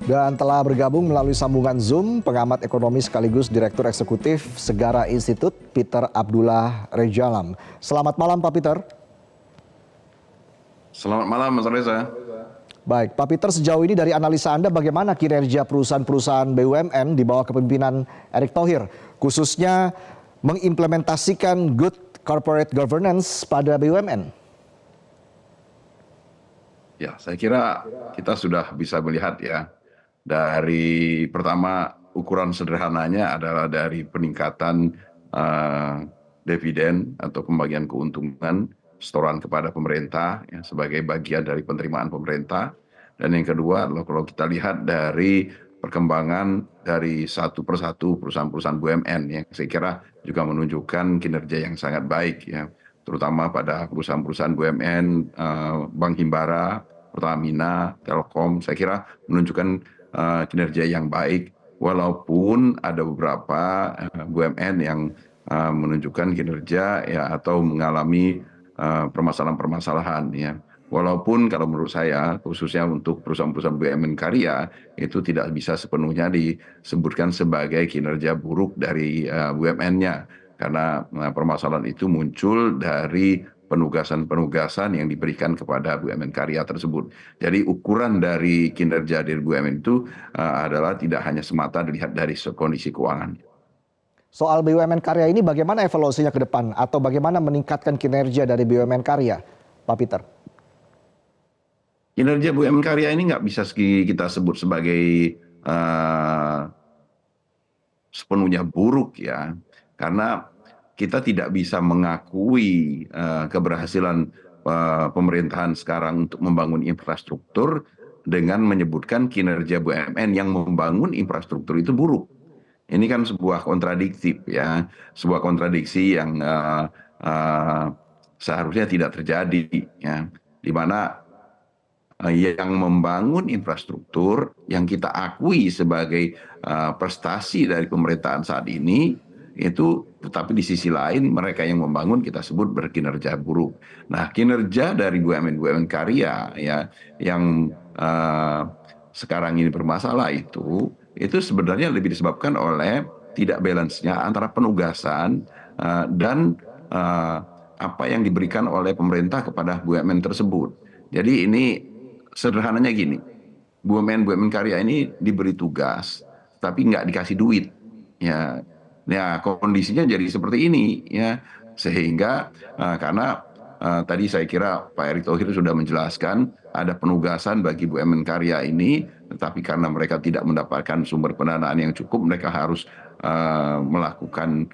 Dan telah bergabung melalui sambungan Zoom pengamat ekonomi sekaligus Direktur Eksekutif Segara Institute, Peter Abdullah Rejalam. Selamat malam Pak Peter. Selamat malam Mas Reza. Baik, Pak Peter, sejauh ini dari analisa Anda bagaimana kinerja perusahaan-perusahaan BUMN di bawah kepemimpinan Erick Thohir, khususnya mengimplementasikan good corporate governance pada BUMN? Ya, saya kira kita sudah bisa melihat ya, dari pertama ukuran sederhananya adalah dari peningkatan dividen atau pembagian keuntungan setoran kepada pemerintah ya, sebagai bagian dari penerimaan pemerintah. Dan yang kedua adalah kalau kita lihat dari perkembangan dari satu persatu perusahaan-perusahaan BUMN yang saya kira juga menunjukkan kinerja yang sangat baik ya, terutama pada perusahaan-perusahaan BUMN, Bank Himbara, Pertamina, Telkom, saya kira menunjukkan kinerja yang baik, walaupun ada beberapa BUMN yang menunjukkan kinerja ya atau mengalami permasalahan-permasalahan ya. Walaupun kalau menurut saya khususnya untuk perusahaan-perusahaan BUMN karya itu tidak bisa sepenuhnya disebutkan sebagai kinerja buruk dari BUMN-nya, karena permasalahan itu muncul dari penugasan-penugasan yang diberikan kepada BUMN karya tersebut. Jadi ukuran dari kinerja dari BUMN itu adalah tidak hanya semata dilihat dari kondisi keuangan. Soal BUMN karya ini bagaimana evaluasinya ke depan atau bagaimana meningkatkan kinerja dari BUMN karya, Pak Peter? Kinerja BUMN karya ini nggak bisa kita sebut sebagai sepenuhnya buruk ya, karena kita tidak bisa mengakui keberhasilan pemerintahan sekarang untuk membangun infrastruktur dengan menyebutkan kinerja BUMN yang membangun infrastruktur itu buruk. Ini kan sebuah kontradiktif ya, sebuah kontradiksi yang seharusnya tidak terjadi ya, di mana yang membangun infrastruktur yang kita akui sebagai prestasi dari pemerintahan saat ini itu, tetapi di sisi lain mereka yang membangun kita sebut berkinerja buruk. Nah, kinerja dari BUMN karya ya yang sekarang ini bermasalah itu sebenarnya lebih disebabkan oleh tidak balance-nya antara penugasan dan apa yang diberikan oleh pemerintah kepada BUMN tersebut. Jadi ini sederhananya gini, BUMN karya ini diberi tugas, tapi nggak dikasih duit, ya. Ya kondisinya jadi seperti ini, ya. Sehingga karena tadi saya kira Pak Erick Thohir sudah menjelaskan ada penugasan bagi BUMN karya ini, tetapi karena mereka tidak mendapatkan sumber pendanaan yang cukup, mereka harus melakukan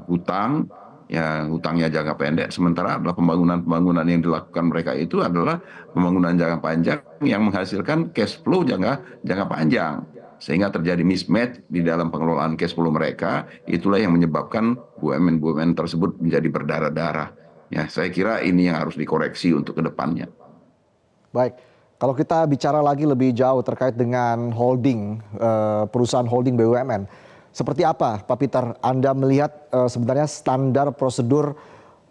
hutang. Ya, hutangnya jangka pendek, sementara adalah pembangunan yang dilakukan mereka itu adalah pembangunan jangka panjang yang menghasilkan cash flow jangka panjang, sehingga terjadi mismatch di dalam pengelolaan cash flow mereka. Itulah yang menyebabkan BUMN tersebut menjadi berdarah-darah. Ya, saya kira ini yang harus dikoreksi untuk kedepannya. Baik, kalau kita bicara lagi lebih jauh terkait dengan holding, perusahaan holding BUMN. Seperti apa Pak Peter Anda melihat sebenarnya standar prosedur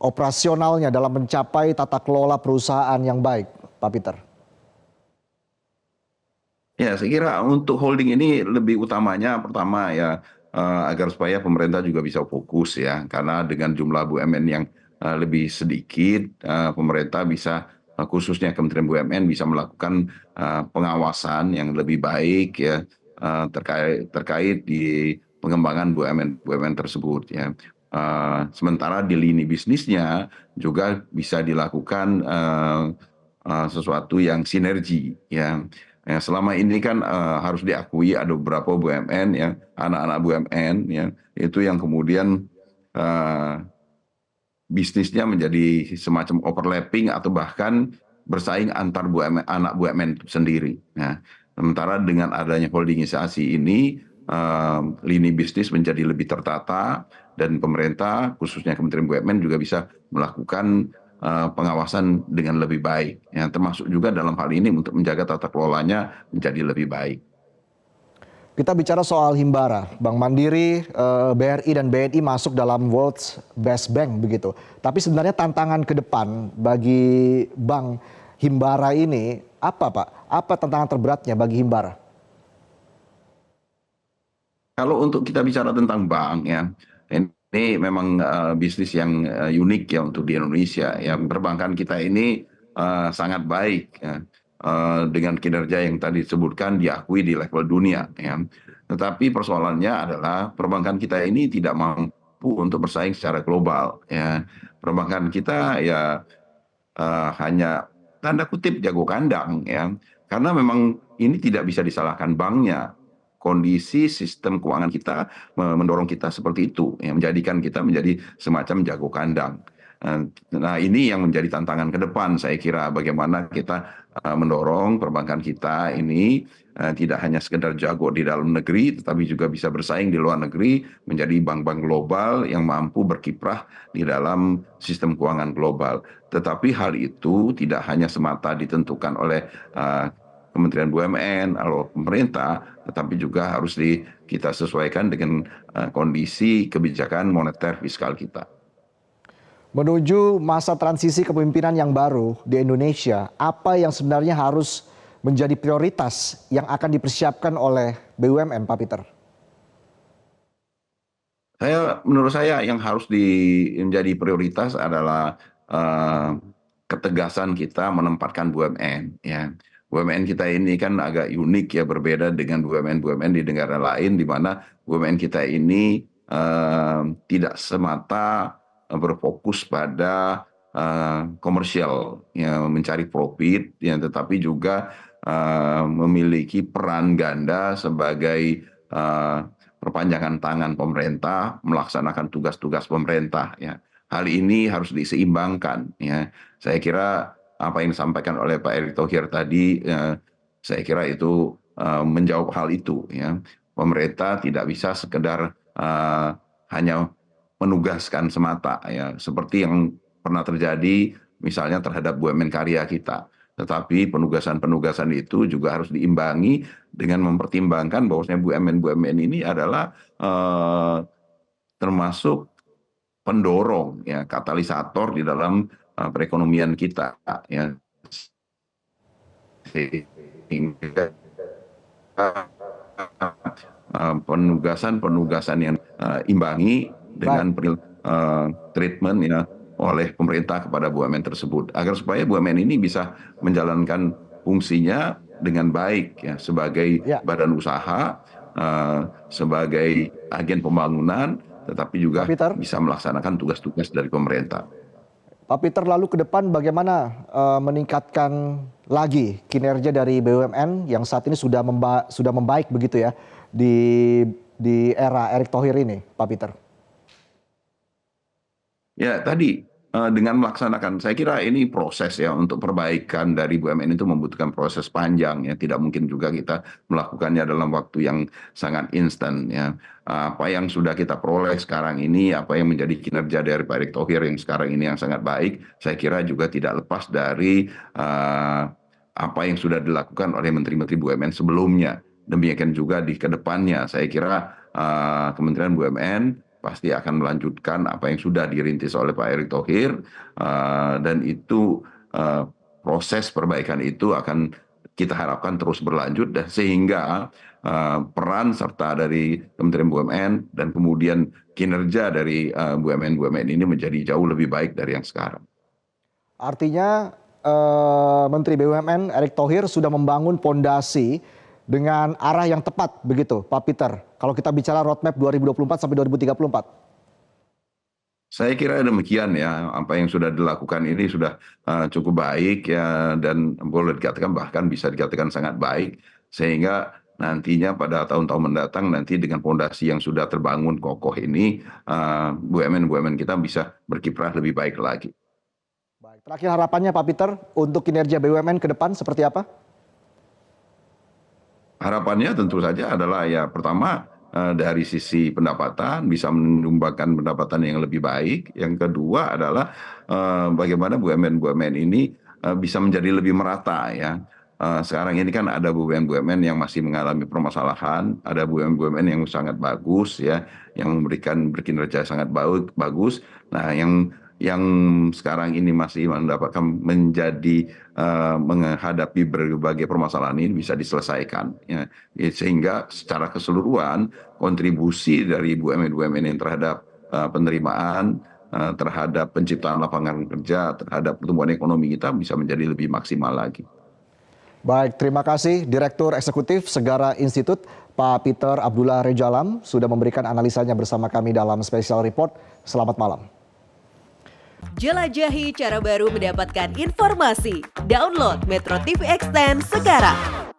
operasionalnya dalam mencapai tata kelola perusahaan yang baik, Pak Peter? Ya, saya kira untuk holding ini lebih utamanya pertama ya agar supaya pemerintah juga bisa fokus ya, karena dengan jumlah BUMN yang lebih sedikit, pemerintah bisa khususnya Kementerian BUMN bisa melakukan pengawasan yang lebih baik ya terkait di pengembangan BUMN tersebut ya. Sementara di lini bisnisnya juga bisa dilakukan sesuatu yang sinergi ya. Ya, selama ini kan harus diakui ada beberapa BUMN ya, anak-anak BUMN ya, itu yang kemudian bisnisnya menjadi semacam overlapping atau bahkan bersaing antar BUMN, anak BUMN itu sendiri. Nah, sementara dengan adanya holdingisasi ini, lini bisnis menjadi lebih tertata dan pemerintah khususnya Kementerian BUMN juga bisa melakukan pengawasan dengan lebih baik, ya, termasuk juga dalam hal ini untuk menjaga tata kelolanya menjadi lebih baik. Kita bicara soal Himbara, Bank Mandiri, BRI dan BNI masuk dalam World's Best Bank begitu. Tapi sebenarnya tantangan ke depan bagi Bank Himbara ini apa Pak? Apa tantangan terberatnya bagi Himbara? Kalau untuk kita bicara tentang bank ya, ini memang bisnis yang unik ya untuk di Indonesia. Ya, perbankan kita ini sangat baik ya. Dengan kinerja yang tadi disebutkan diakui di level dunia ya. Tetapi persoalannya adalah perbankan kita ini tidak mampu untuk bersaing secara global ya. Perbankan kita ya hanya tanda kutip jago kandang ya, karena memang ini tidak bisa disalahkan banknya. Kondisi sistem keuangan kita mendorong kita seperti itu, yang menjadikan kita menjadi semacam jago kandang. Nah, ini yang menjadi tantangan ke depan, saya kira bagaimana kita mendorong perbankan kita ini tidak hanya sekedar jago di dalam negeri, tetapi juga bisa bersaing di luar negeri, menjadi bank-bank global yang mampu berkiprah di dalam sistem keuangan global. Tetapi hal itu tidak hanya semata ditentukan oleh Kementerian BUMN atau pemerintah, tetapi juga harus kita sesuaikan dengan kondisi kebijakan moneter fiskal kita. Menuju masa transisi kepemimpinan yang baru di Indonesia, apa yang sebenarnya harus menjadi prioritas yang akan dipersiapkan oleh BUMN, Pak Peter? Menurut saya yang harus menjadi prioritas adalah eh, ketegasan kita menempatkan BUMN. Ya, BUMN kita ini kan agak unik ya, berbeda dengan BUMN-BUMN di negara lain, di mana BUMN kita ini tidak semata berfokus pada komersial, ya, mencari profit, ya, tetapi juga memiliki peran ganda sebagai eh, perpanjangan tangan pemerintah melaksanakan tugas-tugas pemerintah ya. Hal ini harus diseimbangkan ya. Saya kira apa yang disampaikan oleh Pak Erick Thohir tadi saya kira itu menjawab hal itu ya. Pemerintah tidak bisa sekedar hanya menugaskan semata ya, seperti yang pernah terjadi misalnya terhadap BUMN karya kita. Tetapi penugasan-penugasan itu juga harus diimbangi dengan mempertimbangkan bahwasanya BUMN-BUMN ini adalah termasuk pendorong ya, katalisator di dalam perekonomian kita ya, sehingga penugasan-penugasan yang imbangi Baik, dengan treatment ya oleh pemerintah kepada BUMN tersebut agar supaya BUMN ini bisa menjalankan fungsinya dengan baik ya, sebagai ya, badan usaha, sebagai agen pembangunan, tetapi Pak juga Peter. bisa melaksanakan tugas-tugas dari pemerintah. Pak Peter, lalu ke depan bagaimana meningkatkan lagi kinerja dari BUMN yang saat ini sudah membaik begitu ya di era Erick Thohir ini, Pak Peter? Ya, tadi dengan melaksanakan, saya kira ini proses ya untuk perbaikan dari BUMN itu membutuhkan proses panjang ya. Tidak mungkin juga kita melakukannya dalam waktu yang sangat instan ya. Apa yang sudah kita peroleh sekarang ini, apa yang menjadi kinerja dari Pak Erick Thohir yang sekarang ini yang sangat baik, saya kira juga tidak lepas dari apa yang sudah dilakukan oleh menteri-menteri BUMN sebelumnya. Demikian juga di kedepannya, saya kira Kementerian BUMN pasti akan melanjutkan apa yang sudah dirintis oleh Pak Erick Thohir dan itu proses perbaikan itu akan kita harapkan terus berlanjut dan sehingga peran serta dari Kementerian BUMN dan kemudian kinerja dari BUMN-BUMN ini menjadi jauh lebih baik dari yang sekarang. Artinya Menteri BUMN Erick Thohir sudah membangun pondasi dengan arah yang tepat begitu, Pak Peter. Kalau kita bicara roadmap 2024 sampai 2034. Saya kira demikian ya, apa yang sudah dilakukan ini sudah cukup baik ya, dan boleh dikatakan bahkan bisa dikatakan sangat baik, sehingga nantinya pada tahun-tahun mendatang nanti dengan fondasi yang sudah terbangun kokoh ini, BUMN-BUMN kita bisa berkiprah lebih baik lagi. Baik, terakhir harapannya Pak Peter untuk kinerja BUMN ke depan seperti apa? Harapannya tentu saja adalah ya pertama dari sisi pendapatan bisa menyumbangkan pendapatan yang lebih baik. Yang kedua adalah bagaimana BUMN-BUMN ini bisa menjadi lebih merata ya. Sekarang ini kan ada BUMN-BUMN yang masih mengalami permasalahan, ada BUMN-BUMN yang sangat bagus ya, yang memberikan berkinerja sangat bagus. Nah, yang yang sekarang ini masih mendapatkan menjadi menghadapi berbagai permasalahan ini bisa diselesaikan, ya. Sehingga secara keseluruhan kontribusi dari BUMN-BUMN yang terhadap penerimaan, terhadap penciptaan lapangan kerja, terhadap pertumbuhan ekonomi kita bisa menjadi lebih maksimal lagi. Baik, terima kasih Direktur Eksekutif Segara Institute, Pak Peter Abdullah Rejalam, sudah memberikan analisanya bersama kami dalam Special Report. Selamat malam. Jelajahi cara baru mendapatkan informasi. Download Metro TV Extend sekarang.